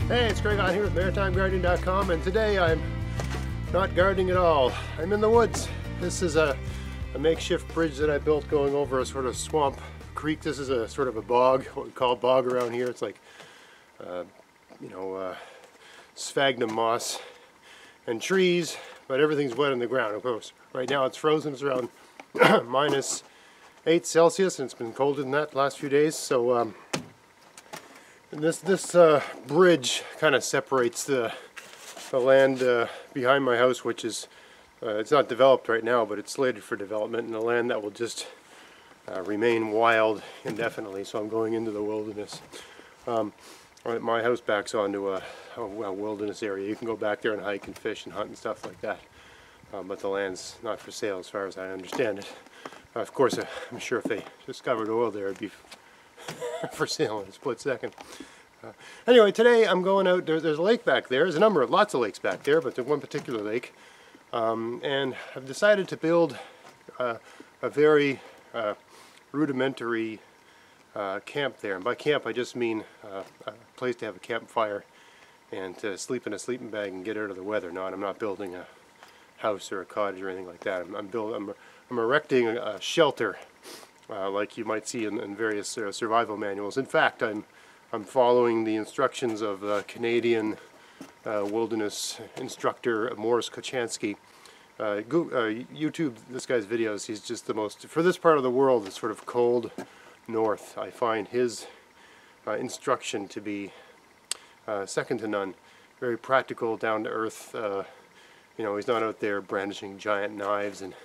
Hey, it's Greg on here with MaritimeGardening.com, and today I'm not gardening at all. I'm in the woods. This is a makeshift bridge that I built going over a sort of swamp creek. This is a sort of a bog, what we call bog around here. It's like, sphagnum moss and trees, but everything's wet on the ground, of course. Right now it's frozen. It's around -8 Celsius, and it's been colder than that the last few days. So this bridge kind of separates the land behind my house, which is it's not developed right now, but it's slated for development, and the land that will just remain wild indefinitely. So I'm going into the wilderness. My house backs onto a wilderness area. You can go back there and hike and fish and hunt and stuff like that, but the land's not for sale as far as I understand it. Of course, I'm sure if they discovered oil there, it'd be for sale in a split second. Anyway, today I'm going out. There's a lake back there. There's lots of lakes back there, but there's one particular lake, and I've decided to build a very rudimentary camp there. And by camp, I just mean a place to have a campfire and to sleep in a sleeping bag and get out of the weather. No, I'm not building a house or a cottage or anything like that. I'm erecting a shelter, like you might see in various survival manuals. In fact, I'm following the instructions of Canadian wilderness instructor Morris Kochanski. YouTube this guy's videos. He's just the most, for this part of the world, it's sort of cold north. I find his instruction to be second to none. Very practical, down to earth. He's not out there brandishing giant knives and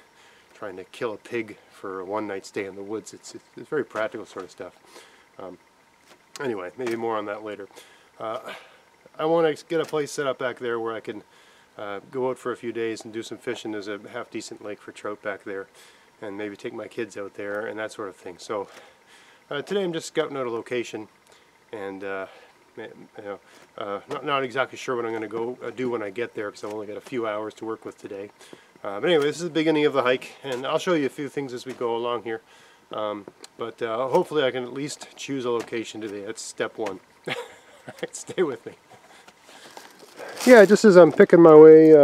trying to kill a pig for a one-night stay in the woods. It's very practical sort of stuff. Anyway, maybe more on that later. I want to get a place set up back there where I can go out for a few days and do some fishing. There's a half-decent lake for trout back there, and maybe take my kids out there and that sort of thing. So today I'm just scouting out a location, and not exactly sure what I'm going to go do when I get there, because I've only got a few hours to work with today. But anyway, this is the beginning of the hike, and I'll show you a few things as we go along here. But hopefully I can at least choose a location today. That's step one. Alright, stay with me. Yeah, just as I'm picking my way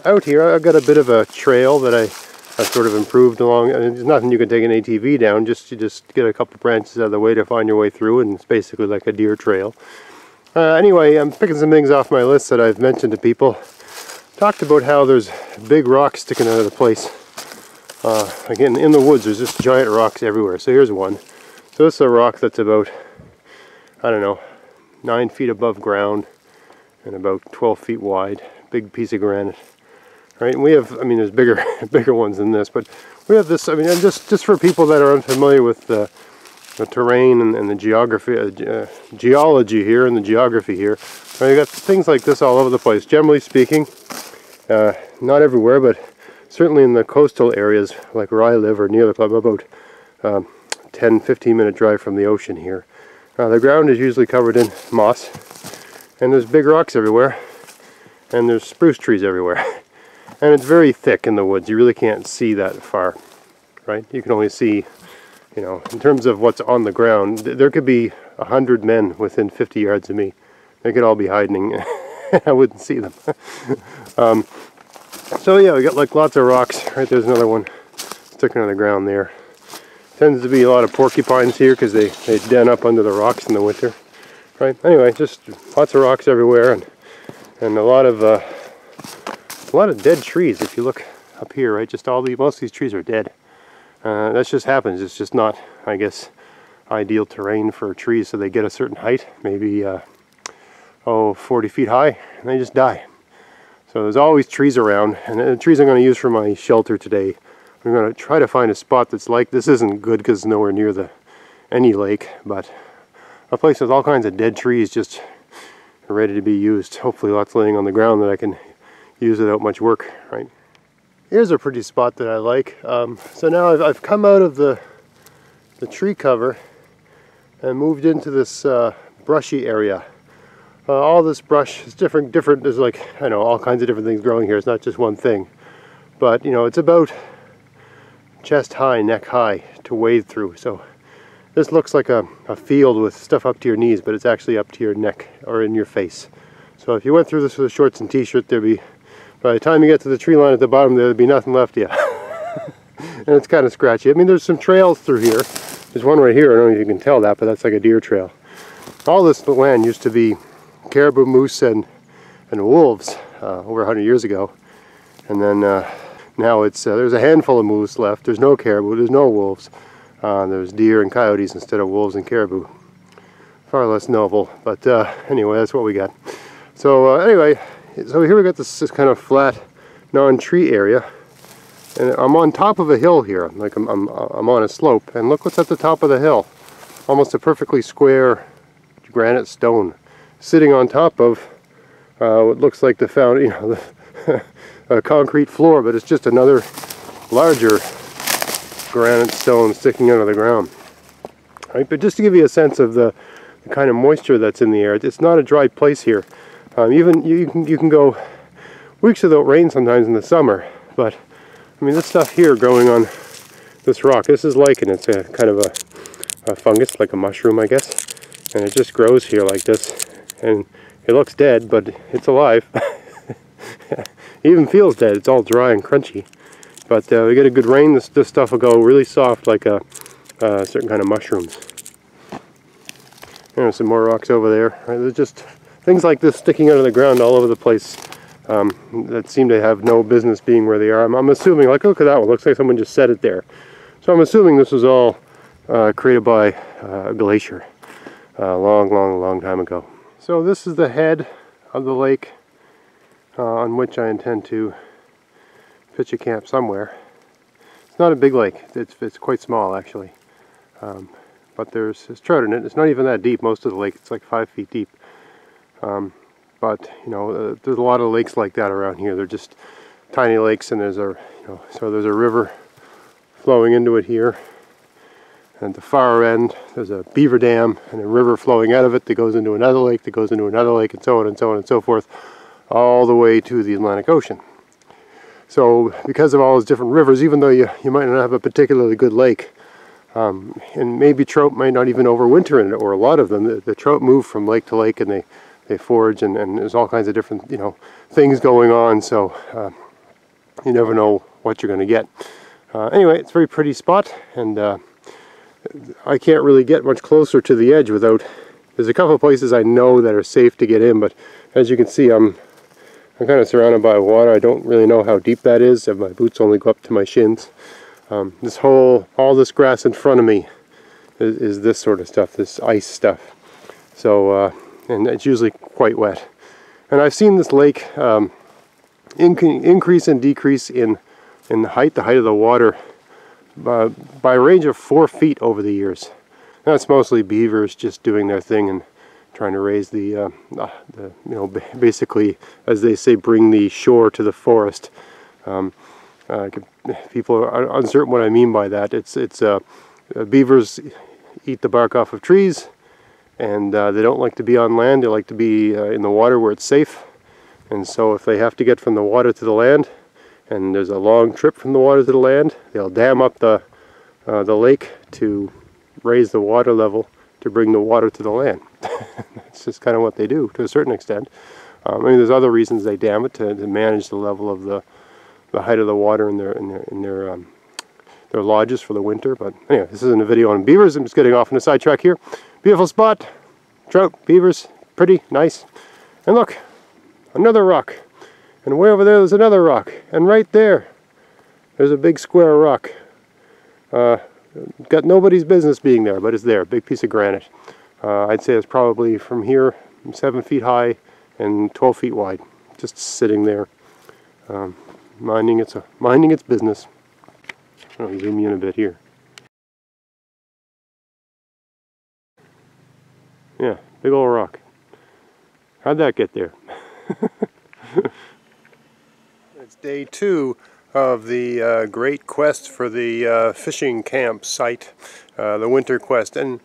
out here, I've got a bit of a trail that I've sort of improved along. And there's nothing you can take an ATV down. You just get a couple branches out of the way to find your way through, and it's basically like a deer trail. Anyway, I'm picking some things off my list that I've mentioned to people. Talked about how there's big rocks sticking out of the place. Again, in the woods, there's just giant rocks everywhere. So here's one. So this is a rock that's about, I don't know, 9 feet above ground and about 12 feet wide. Big piece of granite. Right? And we have, there's bigger ones than this, but we have this. And just for people that are unfamiliar with the terrain and the geology here and the geography here, you got things like this all over the place. Generally speaking, not everywhere, but certainly in the coastal areas, like where I live or near the club, about 10-15 minute drive from the ocean here. The ground is usually covered in moss, and there's big rocks everywhere, and there's spruce trees everywhere. And it's very thick in the woods. You really can't see that far, right? You can only see, in terms of what's on the ground, there could be 100 men within 50 yards of me. They could all be hiding. I wouldn't see them. So yeah, we got like lots of rocks. Right, there's another one sticking on the ground there. Tends to be a lot of porcupines here because they den up under the rocks in the winter. Right. Anyway, just lots of rocks everywhere, and a lot of dead trees. If you look up here, right, most of these trees are dead. That just happens. It's just not, I guess, ideal terrain for trees. So they get a certain height, maybe 40 feet high, and they just die. So there's always trees around, and the trees I'm going to use for my shelter today. I'm going to try to find a spot that's like this. Isn't good because it's nowhere near any lake, but a place with all kinds of dead trees just ready to be used. Hopefully lots laying on the ground that I can use without much work. Right. Here's a pretty spot that I like. So now I've come out of the tree cover and moved into this brushy area. All this brush is different. There's like, all kinds of different things growing here. It's not just one thing. But, it's about chest high, neck high to wade through. So This looks like a field with stuff up to your knees, but it's actually up to your neck or in your face. So if you went through this with shorts and t-shirt, there'd be, by the time you get to the tree line at the bottom, there'd be nothing left of you. And it's kind of scratchy. I mean, there's some trails through here. There's one right here, I don't know if you can tell that, but that's like a deer trail. All this land used to be caribou, moose, and wolves over 100 years ago. And then now it's there's a handful of moose left. There's no caribou, there's no wolves. There's deer and coyotes instead of wolves and caribou. Far less novel, but anyway, that's what we got. So anyway, so here we got this kind of flat, non-tree area, and I'm on top of a hill here. Like I'm on a slope, and look what's at the top of the hill. Almost a perfectly square granite stone, sitting on top of what looks like a concrete floor, but it's just another larger granite stone sticking out of the ground. Right, but just to give you a sense of the kind of moisture that's in the air, it's not a dry place here. Even you can go weeks without rain sometimes in the summer, but I mean this stuff here growing on this rock, this is lichen. It's a kind of a fungus, like a mushroom, I guess, and it just grows here like this, and it looks dead, but it's alive. It even feels dead. It's all dry and crunchy. But we get a good rain, this stuff will go really soft, like a certain kind of mushrooms. There's some more rocks over there. Right, there's just things like this sticking out of the ground all over the place that seem to have no business being where they are. I'm assuming, like, look at that one. Looks like someone just set it there. So I'm assuming this was all created by a glacier a long time ago. So this is the head of the lake on which I intend to pitch a camp somewhere. It's not a big lake, it's quite small actually, but there's trout in it. It's not even that deep. Most of the lake, it's like 5 feet deep, but you know, there's a lot of lakes like that around here. They're just tiny lakes, and there's a so there's a river flowing into it here, and at the far end there's a beaver dam and a river flowing out of it that goes into another lake, that goes into another lake, and so on and so on and so forth, all the way to the Atlantic Ocean. So because of all those different rivers, even though you might not have a particularly good lake, and maybe trout might not even overwinter in it, or a lot of them, the trout move from lake to lake, and they forage, and there's all kinds of different things going on, so you never know what you're going to get. Anyway, it's a very pretty spot, and I can't really get much closer to the edge without, there's a couple of places I know that are safe to get in, but as you can see, I'm kind of surrounded by water. I don't really know how deep that is, and my boots only go up to my shins. All this grass in front of me is this sort of stuff, this ice stuff. So, and it's usually quite wet. And I've seen this lake increase and decrease in height, the height of the water, by a range of 4 feet over the years. That's mostly beavers just doing their thing and trying to raise the basically, as they say, bring the shore to the forest. People are uncertain what I mean by that. It's beavers eat the bark off of trees, and they don't like to be on land. They like to be in the water where it's safe. And so if they have to get from the water to the land, and there's a long trip from the water to the land, they'll dam up the lake to raise the water level to bring the water to the land. That's just kind of what they do to a certain extent. I mean, there's other reasons they dam it to manage the level of the height of the water in their lodges for the winter. But anyway, this isn't a video on beavers. I'm just getting off on a sidetrack here. Beautiful spot, trout, beavers, pretty nice. And look, another rock, and way over there there's another rock, and right there there's a big square rock. Got nobody's business being there, but it's there. Big piece of granite. I'd say it's probably from here 7 feet high and 12 feet wide, just sitting there, minding its business. I'll zoom in a bit here. Yeah, big old rock. How'd that get there? It's day 2 of the great quest for the fishing camp site, the winter quest, and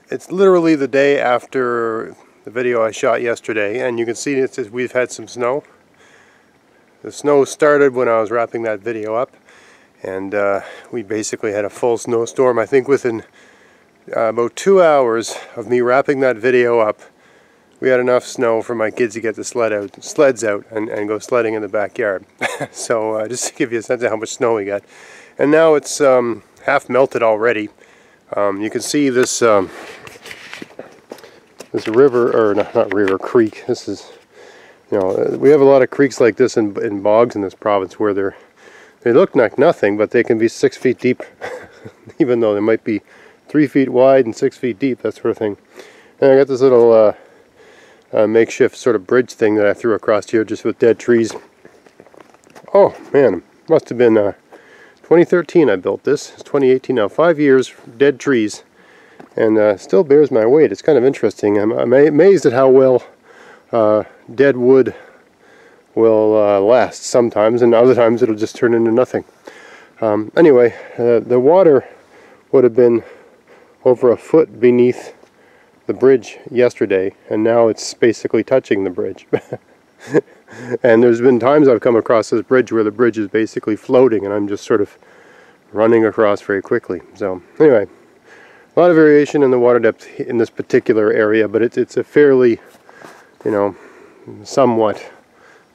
it's literally the day after the video I shot yesterday, and you can see we've had some snow. The snow started when I was wrapping that video up, and we basically had a full snowstorm. I think within about 2 hours of me wrapping that video up, we had enough snow for my kids to get the sleds out and go sledding in the backyard. So just to give you a sense of how much snow we got. And now it's half melted already. You can see this this river, or not river, creek. This is, you know, we have a lot of creeks like this in bogs in this province where they look like nothing, but they can be 6 feet deep, even though they might be 3 feet wide and 6 feet deep, that sort of thing. And I got this little makeshift sort of bridge thing that I threw across here just with dead trees. Oh man, must have been 2013 I built this. It's 2018 now. 5 years, dead trees, and still bears my weight. It's kind of interesting. I'm amazed at how well dead wood will last sometimes, and other times it'll just turn into nothing. Anyway, the water would have been over a foot beneath the bridge yesterday, and now it's basically touching the bridge. And there's been times I've come across this bridge where the bridge is basically floating and I'm just sort of running across very quickly. So anyway, a lot of variation in the water depth in this particular area, but it's a fairly, you know, somewhat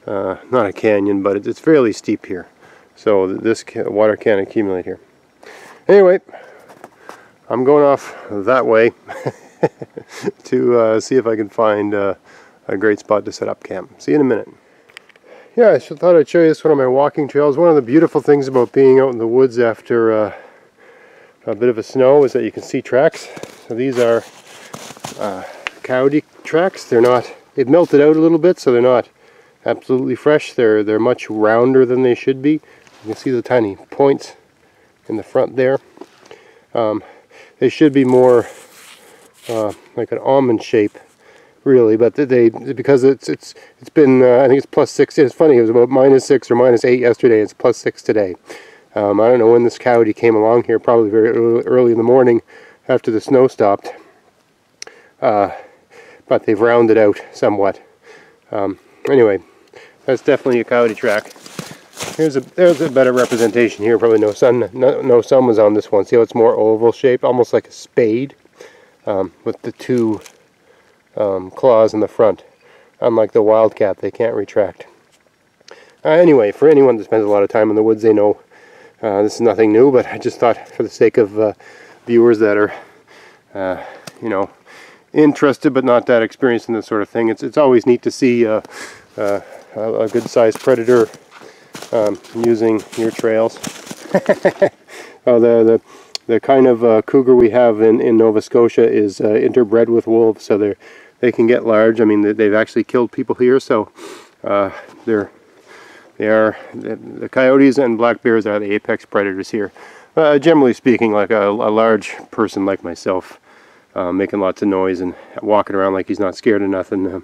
not a canyon, but it's fairly steep here, so this water can accumulate here. Anyway, I'm going off that way to see if I can find a great spot to set up camp. See you in a minute. Yeah, I thought I'd show you this one of my walking trails. One of the beautiful things about being out in the woods after a bit of a snow is that you can see tracks. So these are coyote tracks. They've melted out a little bit, so they're not absolutely fresh. They're much rounder than they should be. You can see the tiny points in the front there. They should be more like an almond shape, really, but because it's been I think it's +6. It's funny, it was about -6 or -8 yesterday. It's +6 today. I don't know when this coyote came along here, probably very early in the morning after the snow stopped, but they've rounded out somewhat. Anyway, that's definitely a coyote track. There's a better representation here. Probably no sun was on this one. See how it's more oval shape, almost like a spade, with the two claws in the front. Unlike the wildcat, they can't retract. Anyway, for anyone that spends a lot of time in the woods, they know this is nothing new, but I just thought, for the sake of viewers that are you know, interested but not that experienced in this sort of thing, it's always neat to see a good-sized predator using your trails. Oh, the kind of cougar we have in Nova Scotia is interbred with wolves, so they can get large. I mean, they've actually killed people here, so the coyotes and black bears are the apex predators here. Generally speaking, like a large person like myself, making lots of noise and walking around like he's not scared of nothing,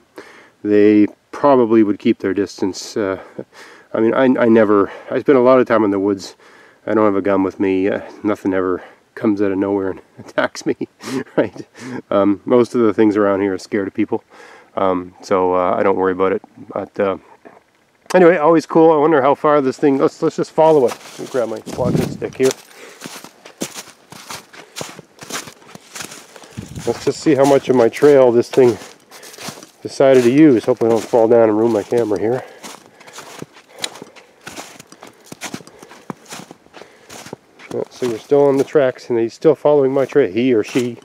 they probably would keep their distance. I mean, I spend a lot of time in the woods. I don't have a gun with me. Nothing ever comes out of nowhere and attacks me, right? Most of the things around here are scared of people, so I don't worry about it. But anyway, always cool. I wonder how far this thing. Let's just follow it. Let me grab my walking stick here. Let's just see how much of my trail this thing decided to use. Hopefully I don't fall down and ruin my camera here. So we're still on the tracks, and he's still following my trail. He or she.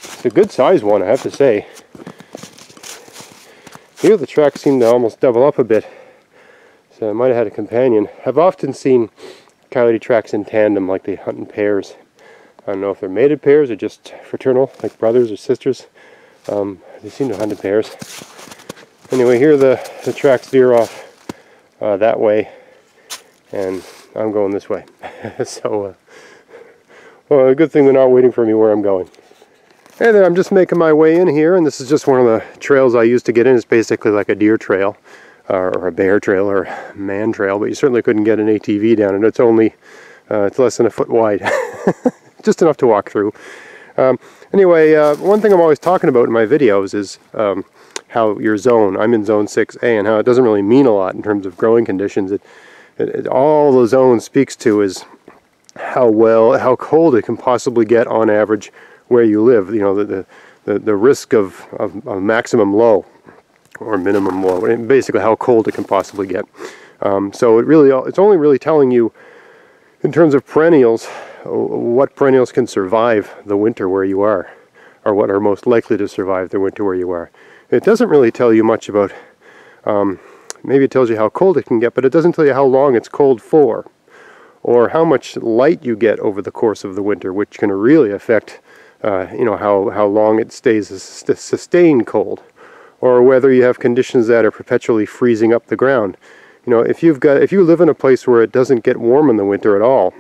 It's a good sized one, I have to say. Here the tracks seem to almost double up a bit, so I might have had a companion. I've often seen coyote tracks in tandem, like they hunt in pairs. I don't know if they're mated pairs or just fraternal, like brothers or sisters. They seem to hunt in pairs. Anyway, here the tracks veer off that way, and I'm going this way. So, well, a good thing they're not waiting for me where I'm going. Hey there, I'm just making my way in here, and this is just one of the trails I used to get in. It's basically like a deer trail, or a bear trail, or a man trail, but you certainly couldn't get an ATV down, and it's only, it's less than a foot wide. Just enough to walk through. Anyway, one thing I'm always talking about in my videos is how your zone, I'm in zone 6A, and how it doesn't really mean a lot in terms of growing conditions. All the zone speaks to is how cold it can possibly get on average where you live. You know, the risk of maximum low or minimum low, and basically how cold it can possibly get. So it's only really telling you, in terms of perennials, what perennials can survive the winter where you are, or what are most likely to survive the winter where you are. It doesn't really tell you much about, maybe it tells you how cold it can get, but it doesn't tell you how long it's cold for, or how much light you get over the course of the winter, which can really affect, you know, how long it stays sustained cold, or whether you have conditions that are perpetually freezing up the ground. You know, if you live in a place where it doesn't get warm in the winter at all,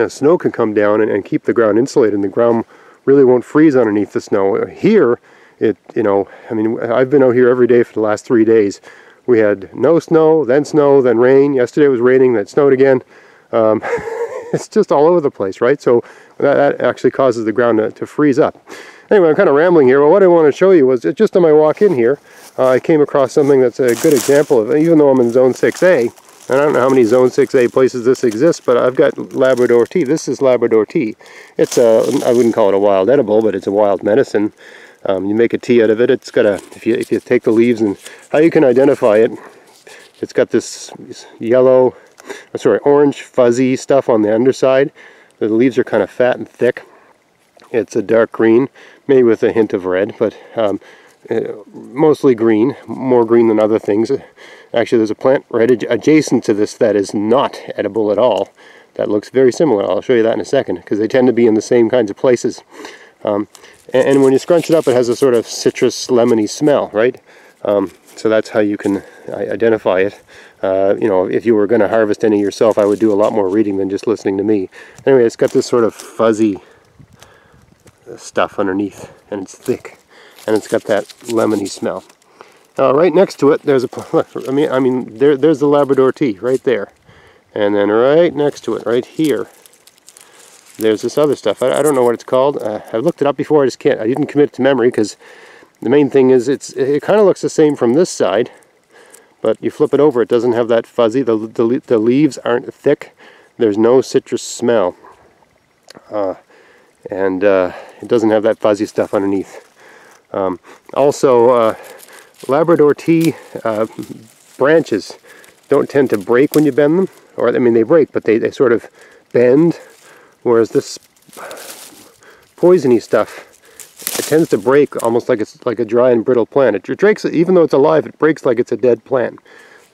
snow can come down and keep the ground insulated, and the ground really won't freeze underneath the snow. Here, you know, I mean, I've been out here every day for the last 3 days. We had no snow, then rain. Yesterday it was raining, then it snowed again. It's just all over the place, right? So that actually causes the ground to freeze up. Anyway, I'm kind of rambling here, but what I want to show you was, just on my walk in here, I came across something that's a good example of, even though I'm in Zone 6A, and I don't know how many Zone 6A places this exists, but I've got Labrador tea. This is Labrador tea. It's I wouldn't call it a wild edible, but it's a wild medicine. You make a tea out of it. It's got if you take the leaves, and how you can identify it, it's got this orange fuzzy stuff on the underside. The leaves are kind of fat and thick. It's a dark green, maybe with a hint of red, but mostly green, more green than other things. Actually, there's a plant right adjacent to this that is not edible at all. That looks very similar. I'll show you that in a second, because they tend to be in the same kinds of places. And when you scrunch it up, it has a sort of citrus lemony smell, right? So that's how you can identify it. You know, if you were going to harvest any yourself, I would do a lot more reading than just listening to me. Anyway, it's got this sort of fuzzy stuff underneath, and it's thick, and it's got that lemony smell. Right next to it, there's there's the Labrador tea right there, and then right next to it, right here, there's this other stuff. I don't know what it's called. I've looked it up before. I didn't commit it to memory, because the main thing is it kind of looks the same from this side, but you flip it over, it doesn't have that fuzzy. The leaves aren't thick. There's no citrus smell. And it doesn't have that fuzzy stuff underneath. Also, Labrador tea branches don't tend to break when you bend them, or I mean they break, but they sort of bend, whereas this poisony stuff, it tends to break almost like it's like a dry and brittle plant. It breaks, even though it's alive, it breaks like it's a dead plant.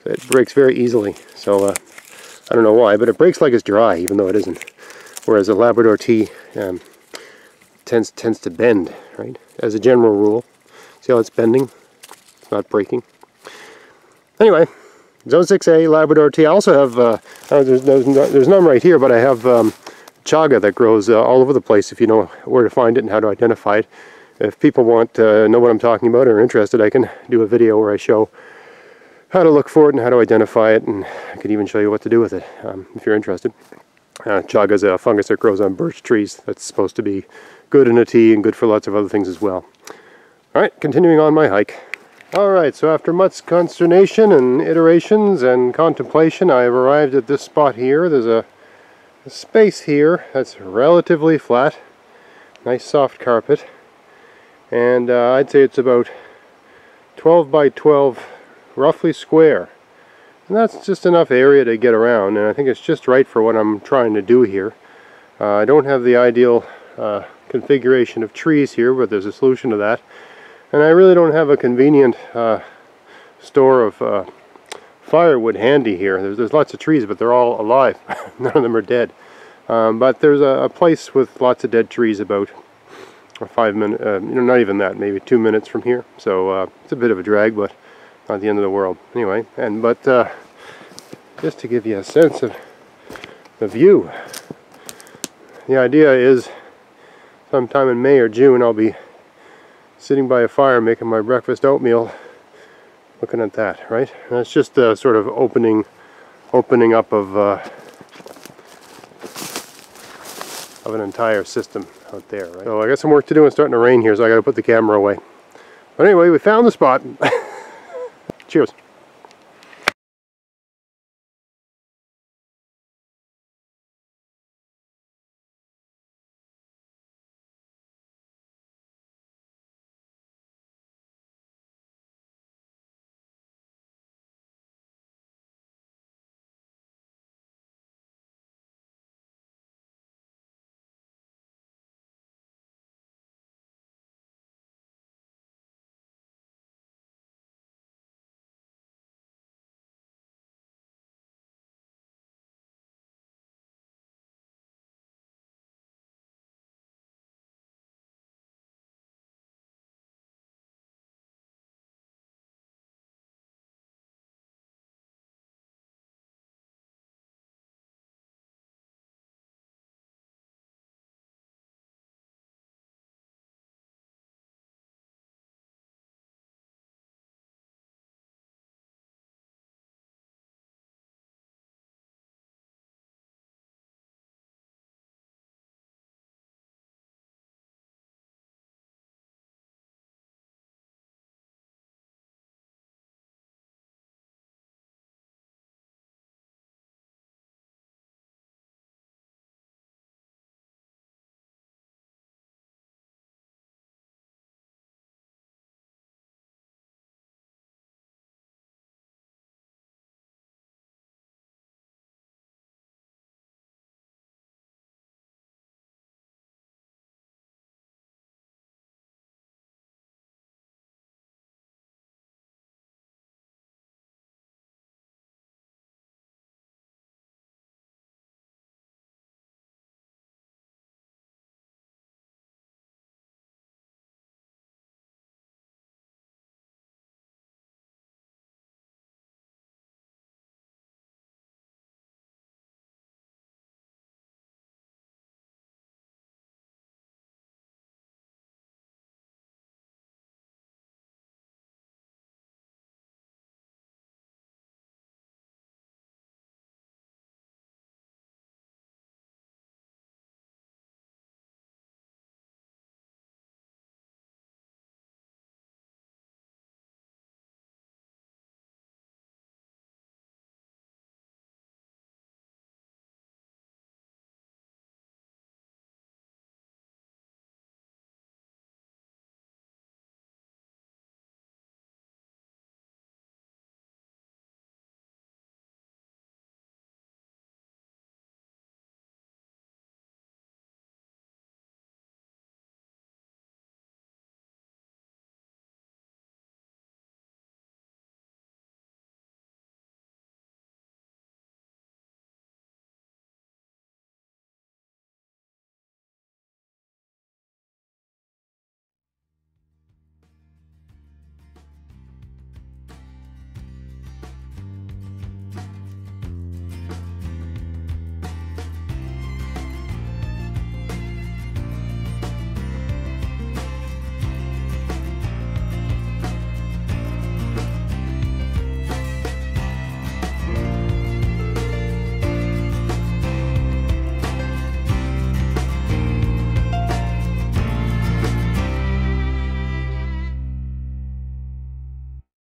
So it breaks very easily. So I don't know why, but it breaks like it's dry, even though it isn't. Whereas a Labrador tea tends to bend, right? As a general rule. See how it's bending? It's not breaking. Anyway, Zone 6A, Labrador tea. I also have, there's none right here, but I have chaga that grows all over the place, if you know where to find it and how to identify it. If people want to know what I'm talking about or are interested, I can do a video where I show how to look for it and how to identify it, and I could even show you what to do with it, if you're interested. Chaga is a fungus that grows on birch trees that's supposed to be good in a tea and good for lots of other things as well. Alright, continuing on my hike. Alright, so after much consternation and iterations and contemplation, I have arrived at this spot here. There's a space here that's relatively flat, nice soft carpet, and I'd say it's about 12 by 12, roughly square. And that's just enough area to get around, and I think it's just right for what I'm trying to do here. I don't have the ideal configuration of trees here, but there's a solution to that. And I really don't have a convenient store of firewood handy here. There's lots of trees, but they're all alive. None of them are dead. But there's a place with lots of dead trees about 5 minutes, not even that, maybe 2 minutes from here. So it's a bit of a drag, but not the end of the world. Anyway, but just to give you a sense of the view, the idea is sometime in May or June I'll be sitting by a fire making my breakfast oatmeal, looking at that, right? And it's just a sort of opening up of an entire system out there, right? So I got some work to do. It's starting to rain here, so I got to put the camera away. But anyway, we found the spot. Cheers.